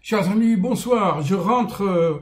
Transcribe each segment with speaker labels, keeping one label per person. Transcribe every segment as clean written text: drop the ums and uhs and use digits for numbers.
Speaker 1: Chers amis, bonsoir. Je rentre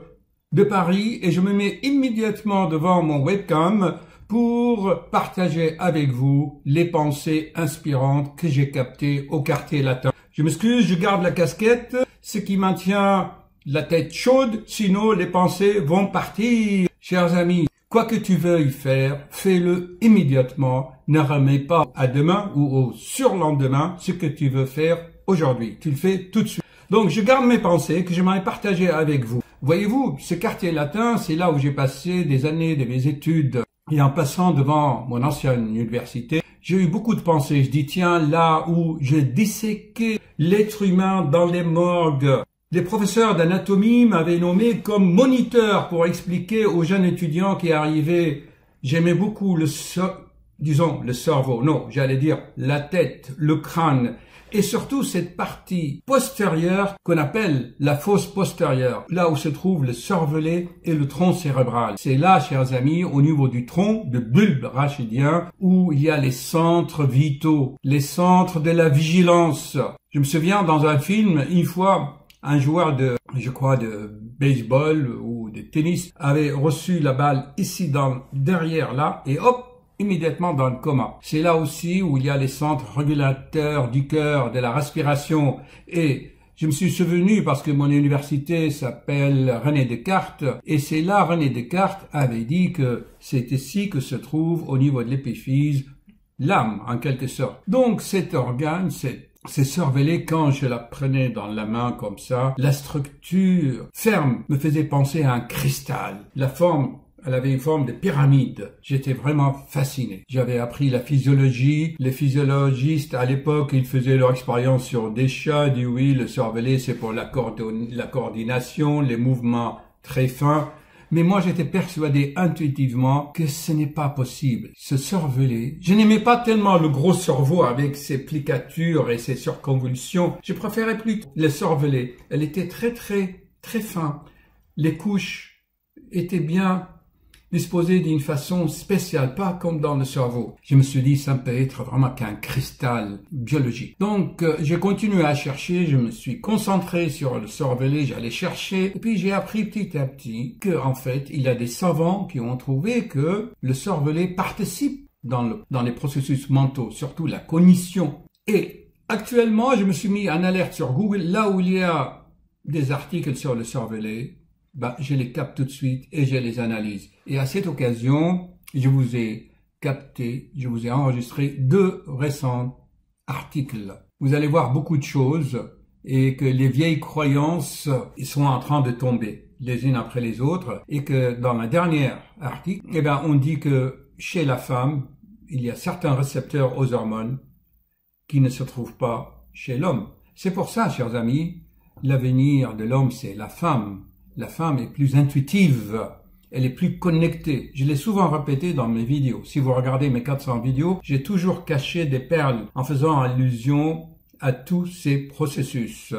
Speaker 1: de Paris et je me mets immédiatement devant mon webcam pour partager avec vous les pensées inspirantes que j'ai captées au quartier latin. Je m'excuse, je garde la casquette, ce qui maintient la tête chaude, sinon les pensées vont partir. Chers amis, quoi que tu veuilles faire, fais-le immédiatement. Ne remets pas à demain ou au surlendemain ce que tu veux faire aujourd'hui. Tu le fais tout de suite. Donc, je garde mes pensées que j'aimerais partager avec vous. Voyez-vous, ce quartier latin, c'est là où j'ai passé des années de mes études. Et en passant devant mon ancienne université, j'ai eu beaucoup de pensées. Je dis, tiens, là où je disséquais l'être humain dans les morgues, les professeurs d'anatomie m'avaient nommé comme moniteur pour expliquer aux jeunes étudiants qui arrivaient. J'aimais beaucoup le cerveau, non, j'allais dire la tête, le crâne, et surtout cette partie postérieure qu'on appelle la fosse postérieure, là où se trouve le cervelet et le tronc cérébral. C'est là, chers amis, au niveau du tronc, de bulbe rachidien, où il y a les centres vitaux, les centres de la vigilance. Je me souviens dans un film, une fois, un joueur de baseball ou de tennis avait reçu la balle ici derrière là, et hop, immédiatement dans le coma. C'est là aussi où il y a les centres régulateurs du cœur, de la respiration. Et je me suis souvenu, parce que mon université s'appelle René Descartes, et c'est là René Descartes avait dit que c'est ici que se trouve au niveau de l'épiphyse l'âme, en quelque sorte. Donc cet organe, c'est cervelé, quand je la prenais dans la main comme ça, la structure ferme me faisait penser à un cristal. La forme, elle avait une forme de pyramide. J'étais vraiment fasciné. J'avais appris la physiologie. Les physiologistes, à l'époque, ils faisaient leur expérience sur des chats. Ils disaient oui, le cervelet, c'est pour la coordination, les mouvements très fins. Mais moi, j'étais persuadé intuitivement que ce n'est pas possible. Ce cervelet, je n'aimais pas tellement le gros cerveau avec ses plicatures et ses circonvolutions. Je préférais plutôt le cervelet. Elle était très fin. Les couches étaient bien disposé d'une façon spéciale, pas comme dans le cerveau. Je me suis dit, ça ne peut être vraiment qu'un cristal biologique. Donc, j'ai continué à chercher, je me suis concentré sur le cervelet, j'allais chercher, et puis j'ai appris petit à petit que, en fait, il y a des savants qui ont trouvé que le cervelet participe dans les processus mentaux, surtout la cognition. Et actuellement, je me suis mis en alerte sur Google, là où il y a des articles sur le cervelet, je les capte tout de suite et je les analyse. Et à cette occasion, je vous ai enregistré 2 récents articles. Vous allez voir beaucoup de choses et que les vieilles croyances sont en train de tomber les unes après les autres, et que dans la dernière article, on dit que chez la femme, il y a certains récepteurs aux hormones qui ne se trouvent pas chez l'homme. C'est pour ça, chers amis, l'avenir de l'homme, c'est la femme. La femme est plus intuitive, elle est plus connectée. Je l'ai souvent répété dans mes vidéos. Si vous regardez mes 400 vidéos, j'ai toujours caché des perles en faisant allusion à tous ces processus.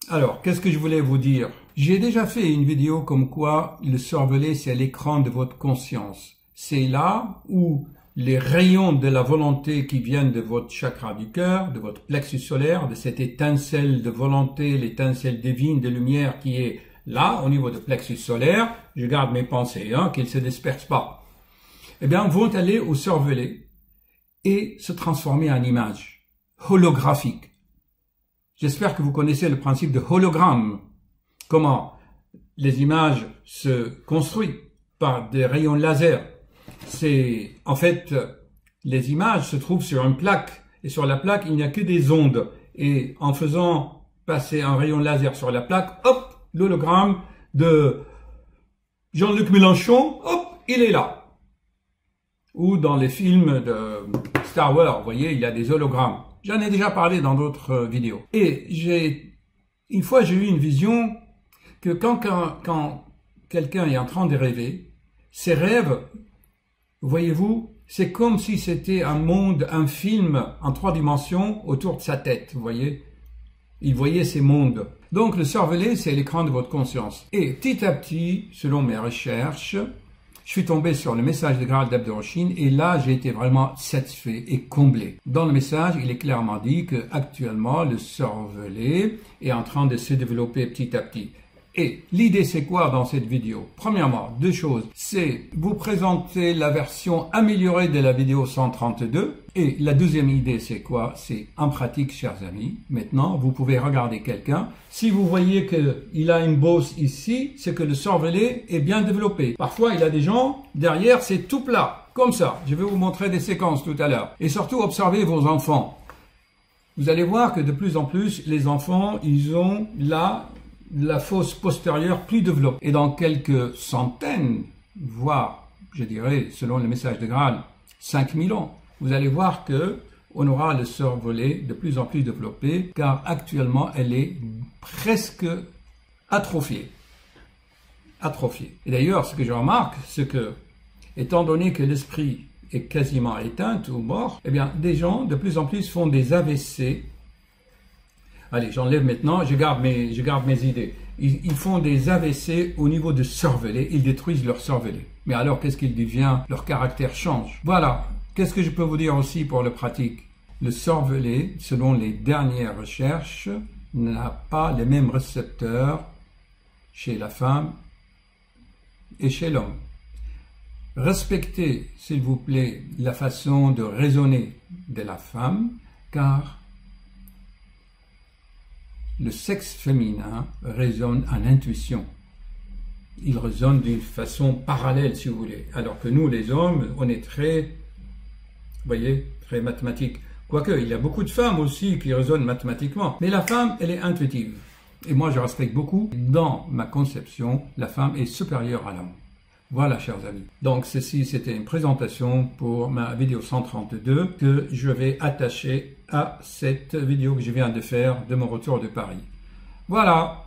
Speaker 1: Alors, qu'est-ce que je voulais vous dire? J'ai déjà fait une vidéo comme quoi le cervelet, c'est l'écran de votre conscience. C'est là où les rayons de la volonté qui viennent de votre chakra du cœur, de votre plexus solaire, de cette étincelle de volonté, l'étincelle divine de lumière qui est là, au niveau du plexus solaire, je garde mes pensées, qu'ils ne se dispersent pas, vont aller au cervelet et se transformer en images holographiques. J'espère que vous connaissez le principe de hologramme. Comment les images se construisent par des rayons laser. En fait, les images se trouvent sur une plaque, et sur la plaque, il n'y a que des ondes. Et en faisant passer un rayon laser sur la plaque, hop, l'hologramme de Jean-Luc Mélenchon, hop, il est là. Ou dans les films de Star Wars, vous voyez, il y a des hologrammes. J'en ai déjà parlé dans d'autres vidéos. Et une fois, j'ai eu une vision que quand quelqu'un est en train de rêver, ses rêves, voyez-vous, c'est comme si c'était un film en 3 dimensions autour de sa tête, vous voyez. Il voyait ces mondes. Donc le cervelet, c'est l'écran de votre conscience. Et petit à petit, selon mes recherches, je suis tombé sur le message de Graal d'Abderrachid et là, j'ai été vraiment satisfait et comblé. Dans le message, il est clairement dit que actuellement, le cervelet est en train de se développer petit à petit. Et l'idée, c'est quoi dans cette vidéo? Premièrement, deux choses. C'est vous présenter la version améliorée de la vidéo 132. Et la deuxième idée, c'est quoi? C'est en pratique, chers amis. Maintenant, vous pouvez regarder quelqu'un. Si vous voyez qu'il a une bosse ici, c'est que le cervelet est bien développé. Parfois, il y a des gens, derrière, c'est tout plat. Comme ça. Je vais vous montrer des séquences tout à l'heure. Et surtout, observez vos enfants. Vous allez voir que de plus en plus, les enfants, ils ont là la fosse postérieure plus développée. Et dans quelques centaines, voire, je dirais, selon le message de Graal, 5000 ans, vous allez voir que on aura le cervelet de plus en plus développé, car actuellement, elle est presque atrophiée. Et d'ailleurs, ce que je remarque, c'est que, étant donné que l'esprit est quasiment éteint ou mort, eh bien, des gens de plus en plus font des AVC. Allez, j'enlève maintenant, je garde mes idées. Ils font des AVC au niveau du cervelet, ils détruisent leur cervelet. Mais alors, qu'est-ce qu'il devient? Leur caractère change. Voilà. Qu'est-ce que je peux vous dire aussi pour le pratique? Le cervelet, selon les dernières recherches, n'a pas les mêmes récepteurs chez la femme et chez l'homme. Respectez, s'il vous plaît, la façon de raisonner de la femme, car le sexe féminin raisonne en intuition. Il raisonne d'une façon parallèle, si vous voulez. Alors que nous, les hommes, on est très, vous voyez, très mathématiques. Quoique, il y a beaucoup de femmes aussi qui raisonnent mathématiquement. Mais la femme, elle est intuitive. Et moi, je respecte beaucoup. Dans ma conception, la femme est supérieure à l'homme. Voilà, chers amis. Donc, ceci, c'était une présentation pour ma vidéo 132 que je vais attacher à cette vidéo que je viens de faire de mon retour de Paris. Voilà.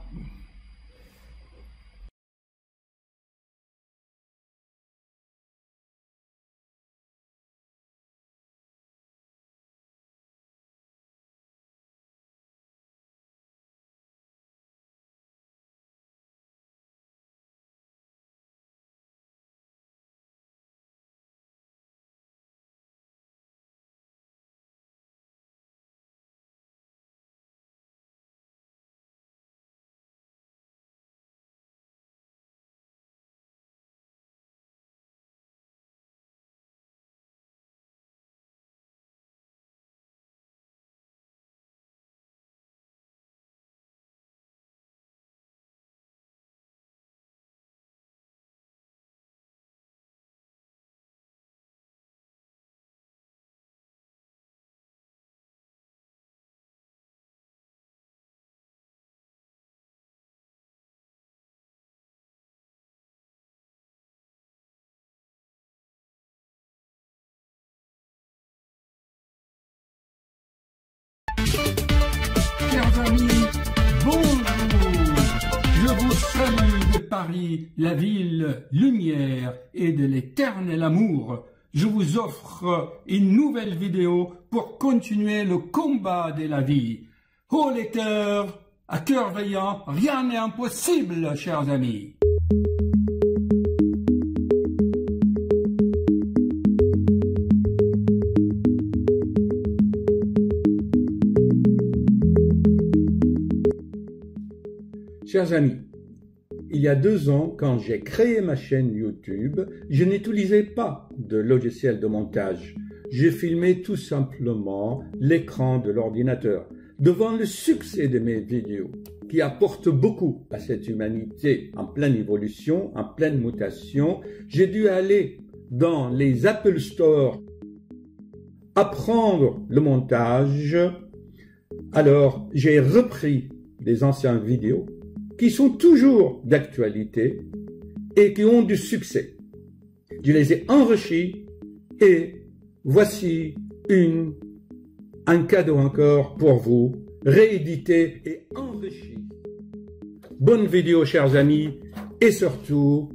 Speaker 1: Chers amis, bonjour. Je vous salue de Paris, la ville lumière et de l'éternel amour. Je vous offre une nouvelle vidéo pour continuer le combat de la vie. Oh les cœurs, à cœur veillant, rien n'est impossible, chers amis. Chers amis, il y a 2 ans, quand j'ai créé ma chaîne YouTube, je n'utilisais pas de logiciel de montage. Je filmais tout simplement l'écran de l'ordinateur. Devant le succès de mes vidéos, qui apportent beaucoup à cette humanité en pleine évolution, en pleine mutation, j'ai dû aller dans les Apple Store apprendre le montage. Alors, j'ai repris des anciennes vidéos qui sont toujours d'actualité et qui ont du succès. Je les ai enrichis et voici un cadeau encore pour vous, réédité et enrichi. Bonne vidéo, chers amis, et surtout,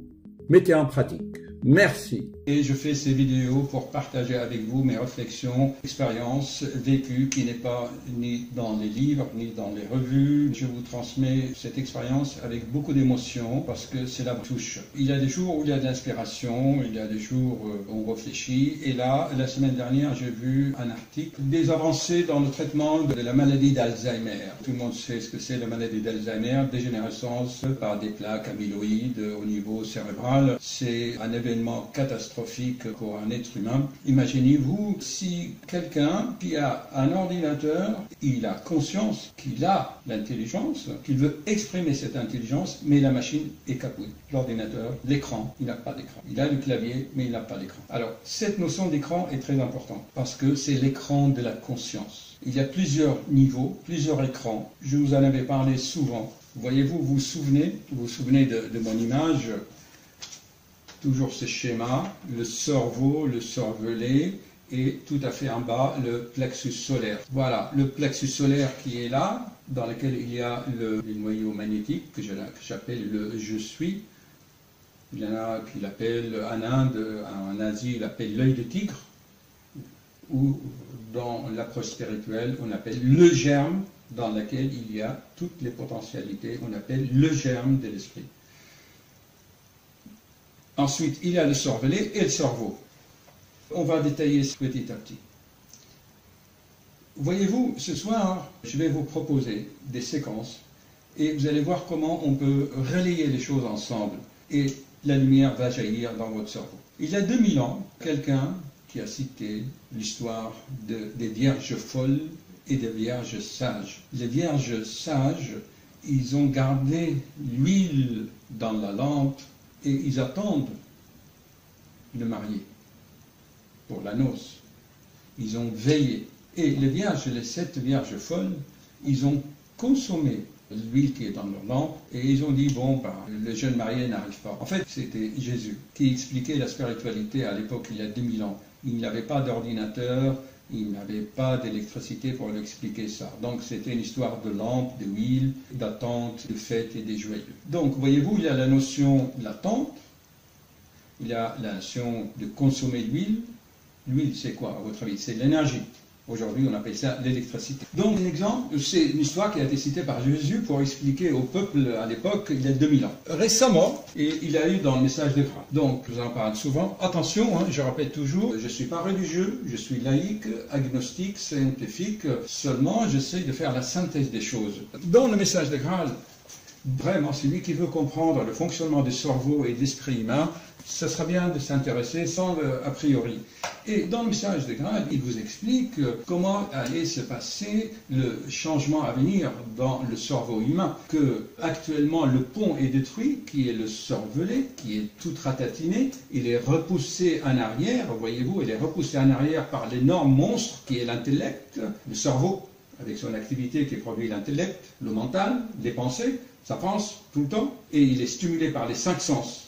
Speaker 1: mettez en pratique. Merci. Et je fais ces vidéos pour partager avec vous mes réflexions, expériences vécues qui n'est pas ni dans les livres, ni dans les revues. Je vous transmets cette expérience avec beaucoup d'émotion parce que cela me touche. Il y a des jours où il y a de l'inspiration, il y a des jours où on réfléchit. Et là, la semaine dernière, j'ai vu un article des avancées dans le traitement de la maladie d'Alzheimer. Tout le monde sait ce que c'est la maladie d'Alzheimer, dégénérescence par des plaques amyloïdes au niveau cérébral. C'est un événement catastrophique pour un être humain. Imaginez-vous si quelqu'un qui a un ordinateur, il a conscience qu'il a l'intelligence, qu'il veut exprimer cette intelligence, mais la machine est capouille. L'ordinateur, l'écran, il n'a pas d'écran. Il a le clavier, mais il n'a pas d'écran. Alors, cette notion d'écran est très importante parce que c'est l'écran de la conscience. Il y a plusieurs niveaux, plusieurs écrans. Je vous en avais parlé souvent. Voyez-vous, vous vous souvenez de mon image. Toujours ce schéma, le cerveau, le cervelet, et tout à fait en bas, le plexus solaire. Voilà, le plexus solaire qui est là, dans lequel il y a le noyau magnétique, que j'appelle le « je suis ». Il y en a qui l'appellent, en Asie, il l'appelle l'œil de tigre, ou dans l'approche spirituelle, on appelle le germe, dans lequel il y a toutes les potentialités, on appelle le germe de l'esprit. Ensuite, il y a le cervelet et le cerveau. On va détailler petit à petit. Voyez-vous, ce soir, je vais vous proposer des séquences et vous allez voir comment on peut relayer les choses ensemble et la lumière va jaillir dans votre cerveau. Il y a 2000 ans, quelqu'un qui a cité l'histoire des vierges folles et des vierges sages. Les vierges sages, ils ont gardé l'huile dans la lampe et ils attendent le marié pour la noce. Ils ont veillé. Et les 7 vierges folles, ils ont consommé l'huile qui est dans leur lampe et ils ont dit, bon, le jeune marié n'arrive pas. En fait, c'était Jésus qui expliquait la spiritualité à l'époque, il y a 2000 ans. Il n'avait pas d'ordinateur, il n'avait pas d'électricité pour lui expliquer ça. Donc c'était une histoire de lampe, d'huile, d'attente, de fête et des joyeux. Donc voyez-vous, il y a la notion de l'attente, il y a la notion de consommer l'huile. L'huile, c'est quoi, à votre avis? C'est l'énergie. Aujourd'hui, on appelle ça l'électricité. Donc, un exemple, c'est une histoire qui a été citée par Jésus pour expliquer au peuple à l'époque, il y a 2000 ans. Récemment, et il a eu dans le message de grâce. Donc, je vous en parle souvent. Attention, je répète toujours, je ne suis pas religieux, je suis laïque, agnostique, scientifique. Seulement, j'essaie de faire la synthèse des choses. Dans le message de Graal, vraiment, celui qui veut comprendre le fonctionnement du cerveau et de l'esprit humain, ce sera bien de s'intéresser sans a priori. Et dans le message de Graal, il vous explique comment allait se passer le changement à venir dans le cerveau humain. Que actuellement le pont est détruit, qui est le cervelet, qui est tout ratatiné, il est repoussé en arrière, voyez-vous, il est repoussé en arrière par l'énorme monstre qui est l'intellect, le cerveau, avec son activité qui produit l'intellect, le mental, les pensées, ça pense tout le temps, et il est stimulé par les 5 sens.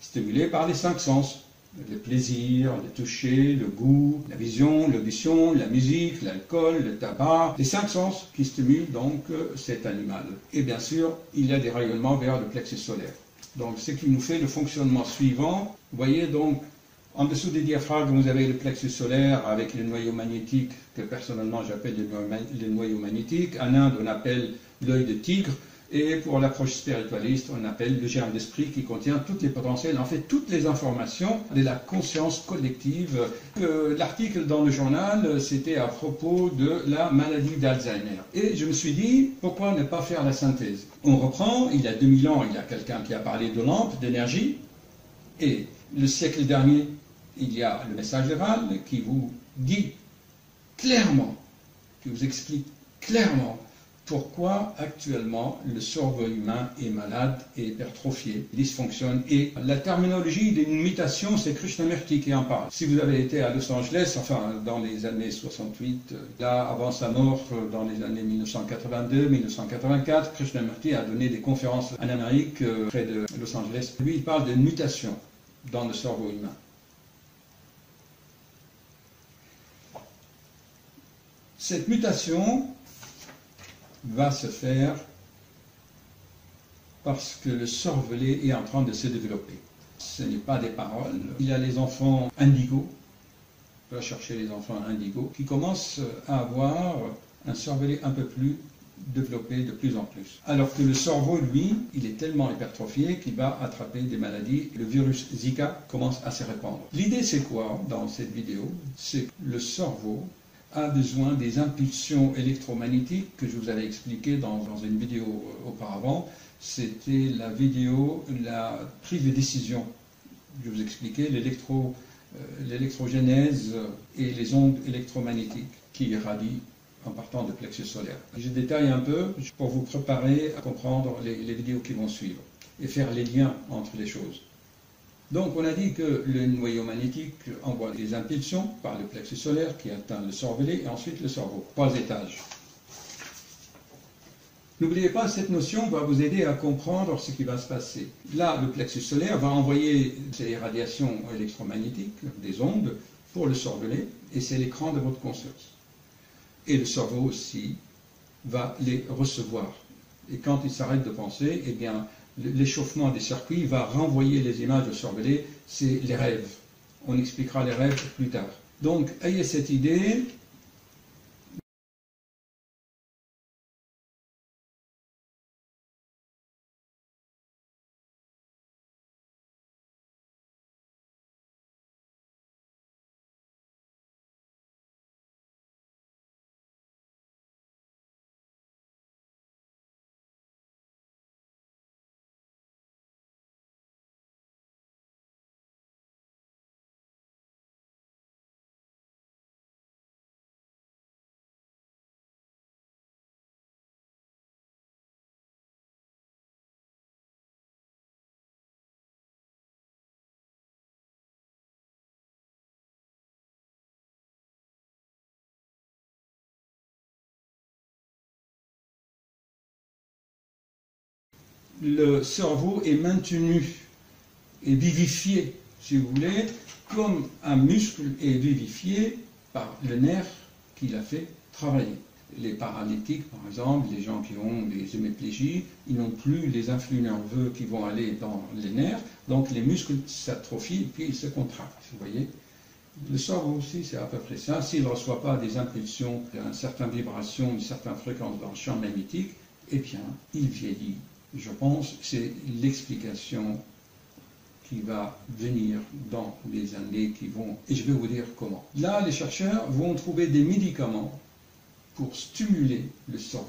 Speaker 1: Stimulé par les 5 sens, le plaisir, le toucher, le goût, la vision, l'audition, la musique, l'alcool, le tabac, les 5 sens qui stimulent donc cet animal. Et bien sûr, il y a des rayonnements vers le plexus solaire. Donc ce qui nous fait le fonctionnement suivant, vous voyez donc, en dessous des diaphragmes, vous avez le plexus solaire avec le noyau magnétique, que personnellement j'appelle le noyau magnétique. En Inde, on appelle l'œil de tigre. Et pour l'approche spiritualiste, on appelle le germe d'esprit qui contient toutes les potentiels, en fait toutes les informations de la conscience collective. L'article dans le journal, c'était à propos de la maladie d'Alzheimer. Et je me suis dit, pourquoi ne pas faire la synthèse? On reprend, il y a 2000 ans, il y a quelqu'un qui a parlé de lampe, d'énergie, et le siècle dernier, il y a le message de Graal qui vous dit clairement, qui vous explique clairement pourquoi actuellement le cerveau humain est malade et hypertrophié, dysfonctionne. Et la terminologie d'une mutation, c'est Krishnamurti qui en parle. Si vous avez été à Los Angeles, enfin dans les années 68, là avant sa mort, dans les années 1982-1984, Krishnamurti a donné des conférences en Amérique, près de Los Angeles. Lui, il parle de mutation dans le cerveau humain. Cette mutation va se faire parce que le cervelet est en train de se développer. Ce n'est pas des paroles. Il y a les enfants indigos, on va chercher les enfants indigos, qui commencent à avoir un cervelet un peu plus développé de plus en plus. Alors que le cerveau, lui, il est tellement hypertrophié qu'il va attraper des maladies. Le virus Zika commence à se répandre. L'idée, c'est quoi dans cette vidéo? C'est que le cerveau a besoin des impulsions électromagnétiques que je vous avais expliqué dans une vidéo auparavant. C'était la vidéo, la prise de décision. Je vous expliquais l'électrogénèse et les ondes électromagnétiques qui irradient en partant du plexus solaire. Je détaille un peu pour vous préparer à comprendre les vidéos qui vont suivre et faire les liens entre les choses. Donc on a dit que le noyau magnétique envoie des impulsions par le plexus solaire qui atteint le cervelet et ensuite le cerveau. 3 étages. N'oubliez pas, cette notion va vous aider à comprendre ce qui va se passer. Là, le plexus solaire va envoyer ces radiations électromagnétiques, des ondes, pour le cervelet, et c'est l'écran de votre conscience. Et le cerveau aussi va les recevoir. Et quand il s'arrête de penser, eh bien, l'échauffement des circuits va renvoyer les images au cervelet, c'est les rêves. On expliquera les rêves plus tard. Donc, ayez cette idée. Le cerveau est maintenu et vivifié, si vous voulez, comme un muscle est vivifié par le nerf qui l'a fait travailler. Les paralytiques, par exemple, les gens qui ont des hémiplégies, ils n'ont plus les influx nerveux qui vont aller dans les nerfs, donc les muscles s'atrophient et puis ils se contractent, vous voyez. Le cerveau aussi, c'est à peu près ça. S'il ne reçoit pas des impulsions, une certaine vibration, une certaine fréquence dans le champ magnétique, eh bien, il vieillit. Je pense que c'est l'explication qui va venir dans les années qui vont, et je vais vous dire comment. Là, les chercheurs vont trouver des médicaments pour stimuler le cerveau.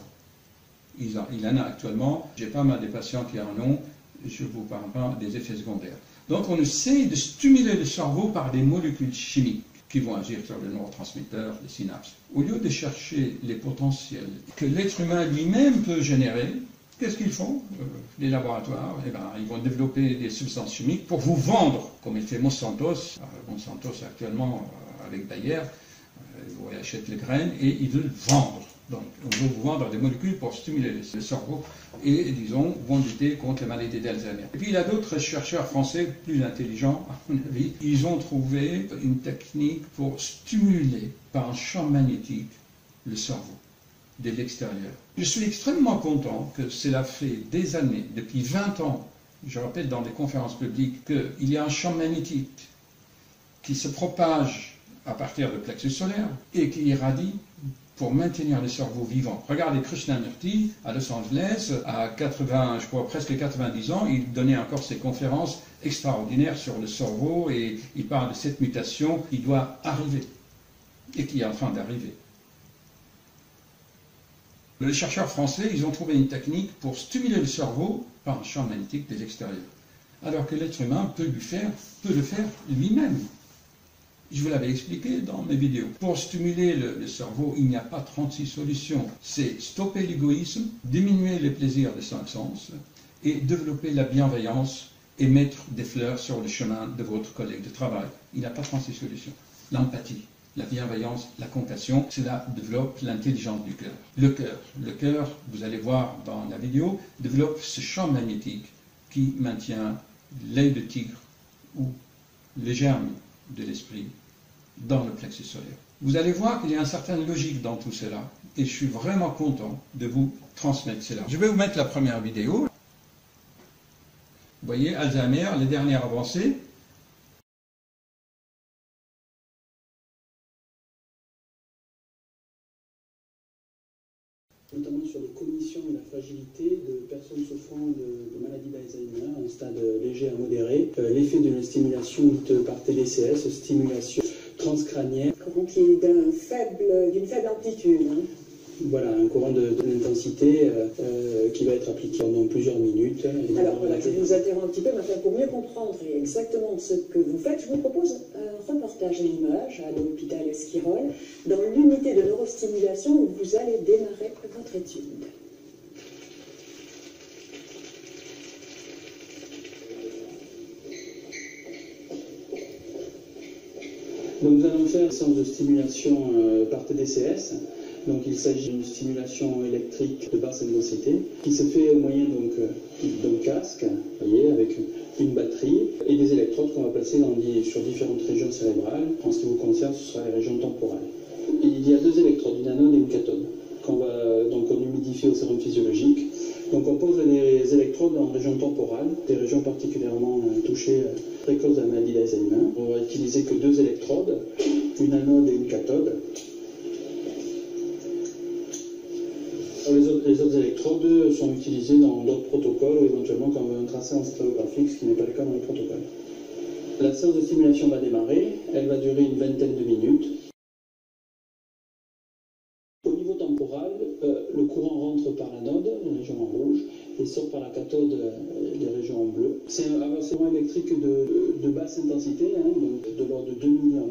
Speaker 1: Il en a actuellement, j'ai pas mal de patients qui en ont, je ne vous parle pas des effets secondaires. Donc on essaie de stimuler le cerveau par des molécules chimiques qui vont agir sur les neurotransmetteurs, les synapses. Au lieu de chercher les potentiels que l'être humain lui-même peut générer, qu'est-ce qu'ils font? Les laboratoires, eh ben, ils vont développer des substances chimiques pour vous vendre, comme il fait Monsanto. Monsanto, actuellement, avec Bayer, ils achètent les graines et ils veulent vendre. Donc, on veut vous vendre des molécules pour stimuler le cerveau et, disons, vont lutter contre les maladies d'Alzheimer. Et puis, il y a d'autres chercheurs français plus intelligents, à mon avis. Ils ont trouvé une technique pour stimuler par un champ magnétique le cerveau de l'extérieur. Je suis extrêmement content que cela fait des années, depuis 20 ans, je répète dans des conférences publiques, qu'il y a un champ magnétique qui se propage à partir du plexus solaire et qui irradie pour maintenir le cerveau vivant. Regardez Krishnamurti à Los Angeles, à 80, je crois presque 90 ans, il donnait encore ses conférences extraordinaires sur le cerveau et il parle de cette mutation qui doit arriver et qui est en train d'arriver. Les chercheurs français, ils ont trouvé une technique pour stimuler le cerveau par un champ magnétique de l'extérieur, alors que l'être humain peut le faire lui-même. Je vous l'avais expliqué dans mes vidéos. Pour stimuler le cerveau, il n'y a pas 36 solutions. C'est stopper l'égoïsme, diminuer les plaisirs des 5 sens et développer la bienveillance et mettre des fleurs sur le chemin de votre collègue de travail. Il n'y a pas 36 solutions. L'empathie, la bienveillance, la compassion, cela développe l'intelligence du cœur. Le cœur, vous allez voir dans la vidéo, développe ce champ magnétique qui maintient l'œil de tigre ou les germes de l'esprit dans le plexus solaire. Vous allez voir qu'il y a une certaine logique dans tout cela et je suis vraiment content de vous transmettre cela. Je vais vous mettre la première vidéo. Vous voyez, Alzheimer, les dernières avancées.
Speaker 2: Notamment sur les cognitions et la fragilité de personnes souffrant de maladie d'Alzheimer, un stade léger à modéré. L'effet d'une stimulation dite par TDCS, stimulation transcrânienne.
Speaker 3: Courant qui est d'une faible amplitude. Hein.
Speaker 2: Voilà, un courant d'intensité qui va être appliqué pendant plusieurs minutes.
Speaker 3: Alors voilà, je vous interromps un petit peu, mais enfin, pour mieux comprendre exactement ce que vous faites, je vous propose un reportage à l'image à l'hôpital Esquirol, dans l'unité de neurostimulation où vous allez démarrer votre étude.
Speaker 2: Donc nous allons faire une séance de stimulation par TDCS. Donc il s'agit d'une stimulation électrique de basse intensité qui se fait au moyen d'un casque, voyez, avec une batterie et des électrodes qu'on va placer sur différentes régions cérébrales. En ce qui vous concerne, ce sera les régions temporales. Et il y a deux électrodes, une anode et une cathode, qu'on humidifie au sérum physiologique. Donc on pose les électrodes en région temporale, des régions particulièrement touchées précoces de la maladie d'Alzheimer. On va utiliser que deux électrodes, une anode et une cathode. Les autres électrodes sont utilisées dans d'autres protocoles ou éventuellement comme un tracé encéphalographique, ce qui n'est pas le cas dans les protocoles. La séance de stimulation va démarrer, elle va durer une vingtaine de minutes. Au niveau temporal, le courant rentre par l'anode, les régions en rouge, et sort par la cathode, les régions en bleu. C'est un courant électrique de basse intensité, hein, donc de l'ordre de 2 mA.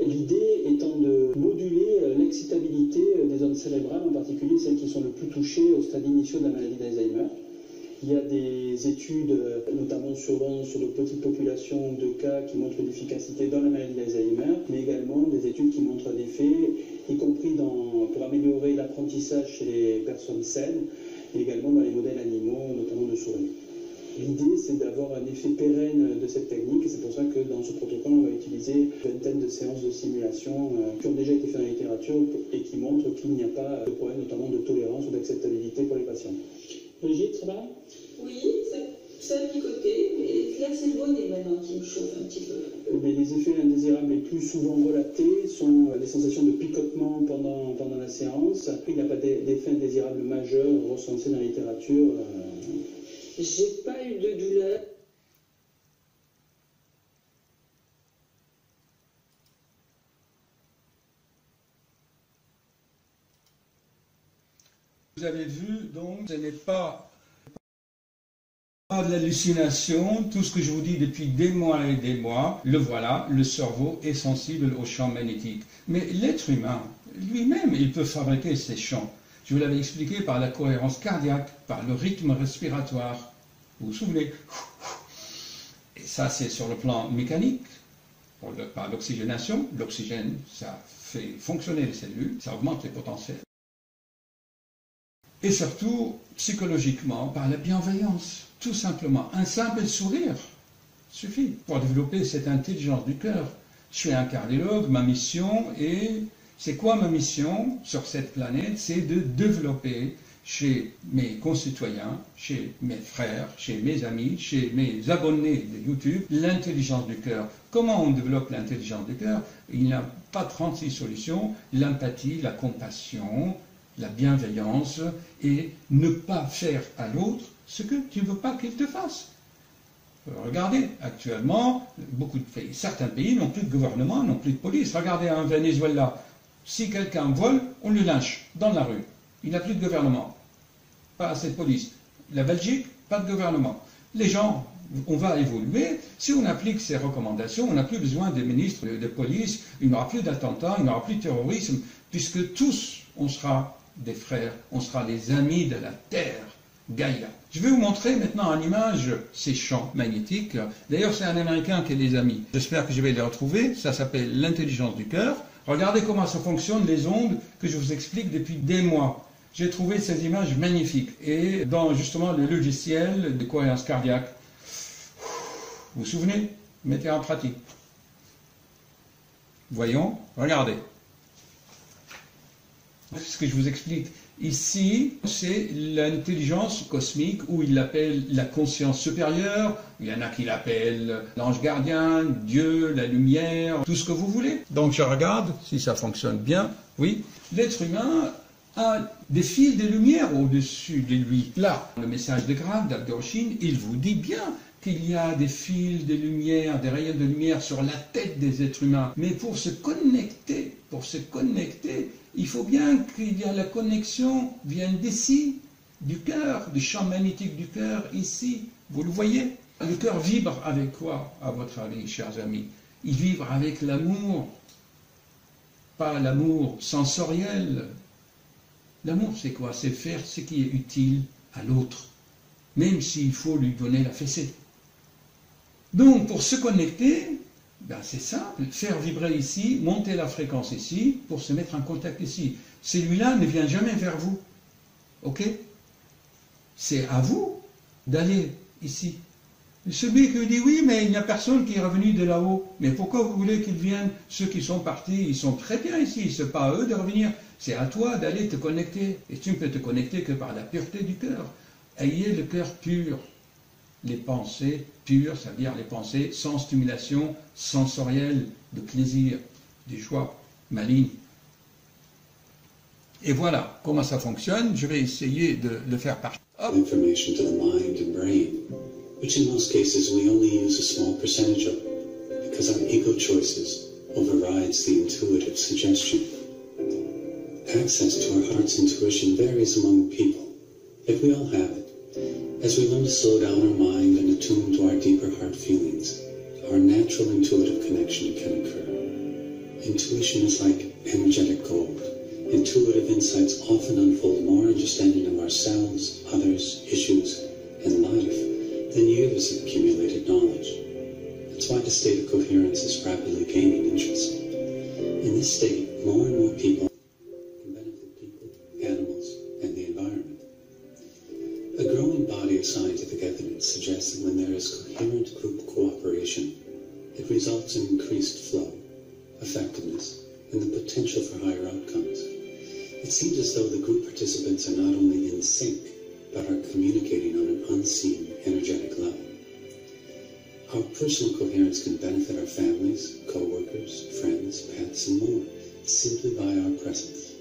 Speaker 2: L'idée étant de moduler l'excitabilité des zones cérébrales, en particulier celles qui sont le plus touchées au stade initial de la maladie d'Alzheimer. Il y a des études, notamment souvent sur de petites populations de cas qui montrent une efficacité dans la maladie d'Alzheimer, mais également des études qui montrent des effets, y compris pour améliorer l'apprentissage chez les personnes saines, et également dans les modèles animaux, notamment de souris. L'idée, c'est d'avoir un effet pérenne de cette technique, et c'est pour ça que dans ce protocole, on va utiliser une vingtaine de séances de simulation qui ont déjà été faites dans la littérature et qui montrent qu'il n'y a pas de problème, notamment de tolérance ou d'acceptabilité pour les patients. Brigitte, ça va?
Speaker 4: Oui, ça a picoté, mais là c'est le bonnet maintenant qui me chauffe un petit peu.
Speaker 2: Mais les effets indésirables les plus souvent relatés sont des sensations de picotement pendant la séance. Il n'y a pas d'effet indésirable majeur recensé dans la littérature.
Speaker 4: J'ai pas eu de douleur.
Speaker 1: Vous avez vu, donc, ce n'est pas de l'hallucination. Tout ce que je vous dis depuis des mois et des mois, le voilà, le cerveau est sensible aux champs magnétiques. Mais l'être humain, lui-même, il peut fabriquer ces champs. Je vous l'avais expliqué par la cohérence cardiaque, par le rythme respiratoire. Vous vous souvenez? Et ça, c'est sur le plan mécanique, par l'oxygénation. L'oxygène, ça fait fonctionner les cellules, ça augmente les potentiels. Et surtout, psychologiquement, par la bienveillance. Tout simplement, un simple sourire suffit pour développer cette intelligence du cœur. Je suis un cardiologue, ma mission est... C'est quoi ma mission sur cette planète? C'est de développer chez mes concitoyens, chez mes frères, chez mes amis, chez mes abonnés de YouTube, l'intelligence du cœur. Comment on développe l'intelligence du cœur? Il n'y a pas 36 solutions. L'empathie, la compassion, la bienveillance et ne pas faire à l'autre ce que tu ne veux pas qu'il te fasse. Regardez, actuellement, beaucoup de pays, certains pays n'ont plus de gouvernement, n'ont plus de police. Regardez en Venezuela, si quelqu'un vole, on le lynche dans la rue. Il n'a plus de gouvernement, pas assez de police. La Belgique, pas de gouvernement. Les gens, on va évoluer. Si on applique ces recommandations, on n'a plus besoin des ministres de police, il n'y aura plus d'attentats, il n'y aura plus de terrorisme, puisque tous, on sera des frères, on sera des amis de la Terre, Gaïa. Je vais vous montrer maintenant en image ces champs magnétiques. D'ailleurs, c'est un Américain qui a des amis. J'espère que je vais les retrouver. Ça s'appelle l'intelligence du cœur. Regardez comment ça fonctionne, les ondes que je vous explique depuis des mois. J'ai trouvé ces images magnifiques. Et dans justement le logiciel de cohérence cardiaque, vous vous souvenez? Mettez en pratique. Voyons, regardez. Ce que je vous explique, Ici, c'est l'intelligence cosmique, ou il l'appelle la conscience supérieure. Il y en a qui l'appellent l'ange gardien, Dieu, la lumière, tout ce que vous voulez. Donc je regarde si ça fonctionne bien. Oui, l'être humain a des fils de lumière au-dessus de lui. Là, le message de grade d'Algorchine, il vous dit bien qu'il y a des fils de lumière, des rayons de lumière sur la tête des êtres humains. Mais pour se connecter, il faut bien qu'il y ait la connexion vienne d'ici, du cœur, du champ magnétique du cœur, ici. Vous le voyez? Le cœur vibre avec quoi, à votre avis, chers amis? Il vibre avec l'amour, pas l'amour sensoriel. L'amour, c'est quoi? C'est faire ce qui est utile à l'autre, même s'il faut lui donner la fessée. Donc, pour se connecter, ben c'est simple, faire vibrer ici, monter la fréquence ici, pour se mettre en contact ici. Celui-là ne vient jamais vers vous. Ok? C'est à vous d'aller ici. Celui qui dit oui, mais il n'y a personne qui est revenu de là-haut. Mais pourquoi vous voulez qu'ils viennent? Ceux qui sont partis, ils sont très bien ici. Ce n'est pas à eux de revenir. C'est à toi d'aller te connecter. Et tu ne peux te connecter que par la pureté du cœur. Ayez le cœur pur. Les pensées pures, ça veut dire les pensées sans stimulation sensorielle, de plaisir, de joie, maligne. Et voilà comment ça fonctionne. Je vais essayer de le faire partir.
Speaker 2: Information to the mind and brain, which in most cases we only use a small percentage of, because our ego choices overrides the intuitive suggestion. Access to our heart's intuition varies among people, yet we all have it. As we learn to slow down our mind and attune to our deeper heart feelings, our natural intuitive connection can occur. Intuition is like energetic gold. Intuitive insights often unfold more understanding of ourselves, others, issues, and life than years of accumulated knowledge. That's why the state of coherence is rapidly gaining interest. In this state, more and more people can benefit people, animals, and the environment. A growing body of scientific evidence suggests that when there is coherent group cooperation, it results in increased flow, effectiveness, and the potential for higher outcomes. It seems as though the group participants are not only in sync, but are communicating on an unseen, energetic level. Our personal coherence can benefit our families, co-workers, friends, pets, and more, simply by our presence.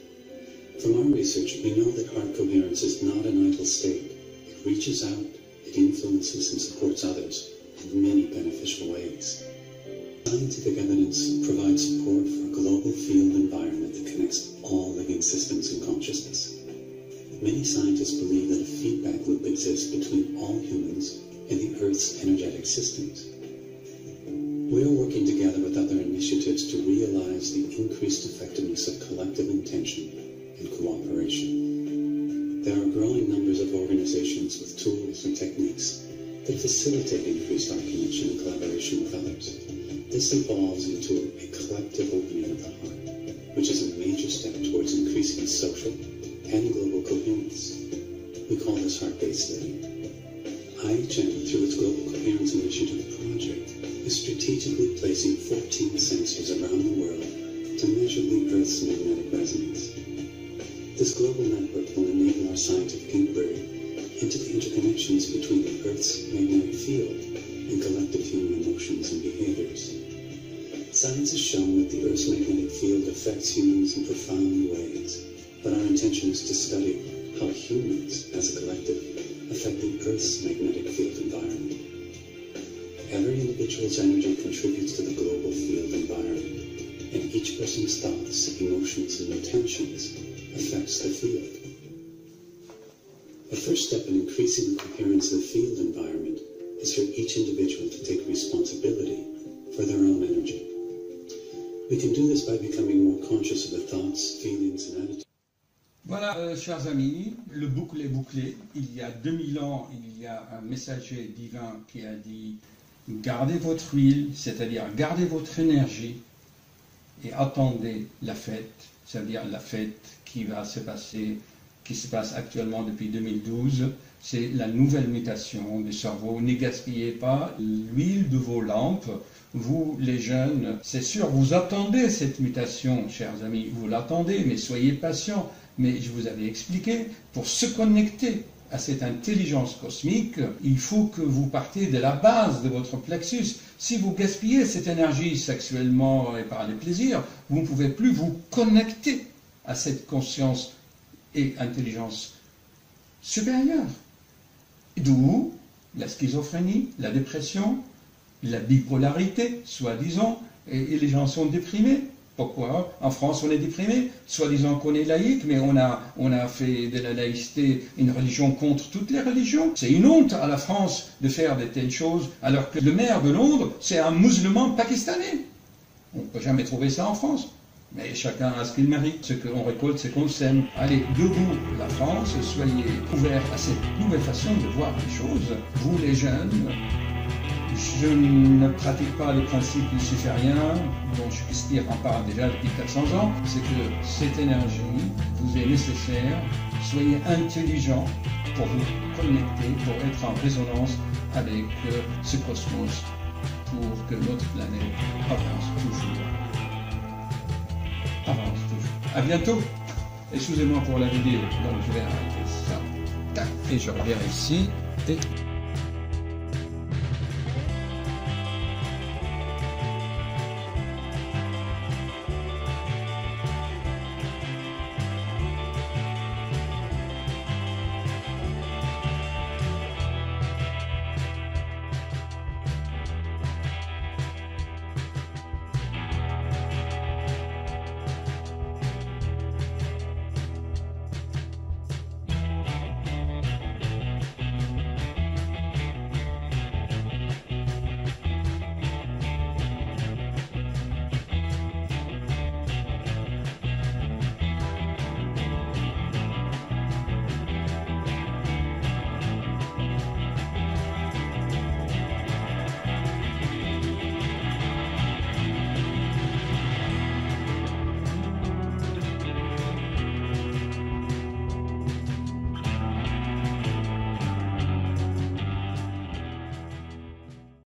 Speaker 2: From our research, we know that heart coherence is not an idle state. It reaches out, it influences and supports others in many beneficial ways. Scientific evidence provides support for a global field environment that connects all living systems and consciousness. Many scientists believe that a feedback loop exists between all humans and the Earth's energetic systems. We are working together with other initiatives to realize the increased effectiveness of collective intention and cooperation. There are growing numbers of organizations with tools and techniques that facilitate increased art connection and collaboration with others. This evolves into a collective opening of the heart, which is a major step towards increasing social and global coherence. We call this heart-based living. IHM, through its Global Coherence Initiative project, is strategically placing 14 sensors around the world to measure the Earth's magnetic resonance. This global network will enable our scientific inquiry into the interconnections between the Earth's magnetic field and collective human emotions and behaviors. Science has shown that the Earth's magnetic field affects humans in profound ways, but our intention is to study how humans, as a collective, affect the Earth's magnetic field environment. Every individual's energy contributes to the global field environment, and each person's thoughts, emotions, and intentions affects the field. The first step in increasing the coherence of the field environment is for each individual to take responsibility for their own energy. We can do this by becoming more conscious of the thoughts, feelings, and attitudes.
Speaker 1: Voilà, chers amis, le boucle est bouclé. Il y a 2000 ans, il y a un messager divin qui a dit « Gardez votre huile, c'est-à-dire gardez votre énergie et attendez la fête », c'est-à-dire la fête qui va se passer, qui se passe actuellement depuis 2012. C'est la nouvelle mutation du cerveau. Ne gaspillez pas l'huile de vos lampes. Vous, les jeunes, c'est sûr, vous attendez cette mutation, chers amis. Vous l'attendez, mais soyez patients. Mais je vous avais expliqué, pour se connecter à cette intelligence cosmique, il faut que vous partiez de la base de votre plexus. Si vous gaspillez cette énergie sexuellement et par les plaisirs, vous ne pouvez plus vous connecter à cette conscience et intelligence supérieure. D'où la schizophrénie, la dépression, la bipolarité, soi-disant, et les gens sont déprimés. Pourquoi? En France, on est déprimé, soi-disant qu'on est laïque, mais on a fait de la laïcité une religion contre toutes les religions. C'est une honte à la France de faire de telles choses, alors que le maire de Londres, c'est un musulman pakistanais. On ne peut jamais trouver ça en France. Mais chacun a ce qu'il mérite. Ce qu'on récolte, c'est qu'on sème. Allez, debout la France, soyez ouverts à cette nouvelle façon de voir les choses. Vous les jeunes, je ne pratique pas le principe luciférien, dont Shakespeare en parle déjà depuis 400 ans. C'est que cette énergie vous est nécessaire. Soyez intelligents pour vous connecter, pour être en résonance avec ce cosmos, pour que notre planète avance toujours. À bientôt. Excusez-moi pour la vidéo, donc je vais arrêter ça. Tac. Et je reviens ici et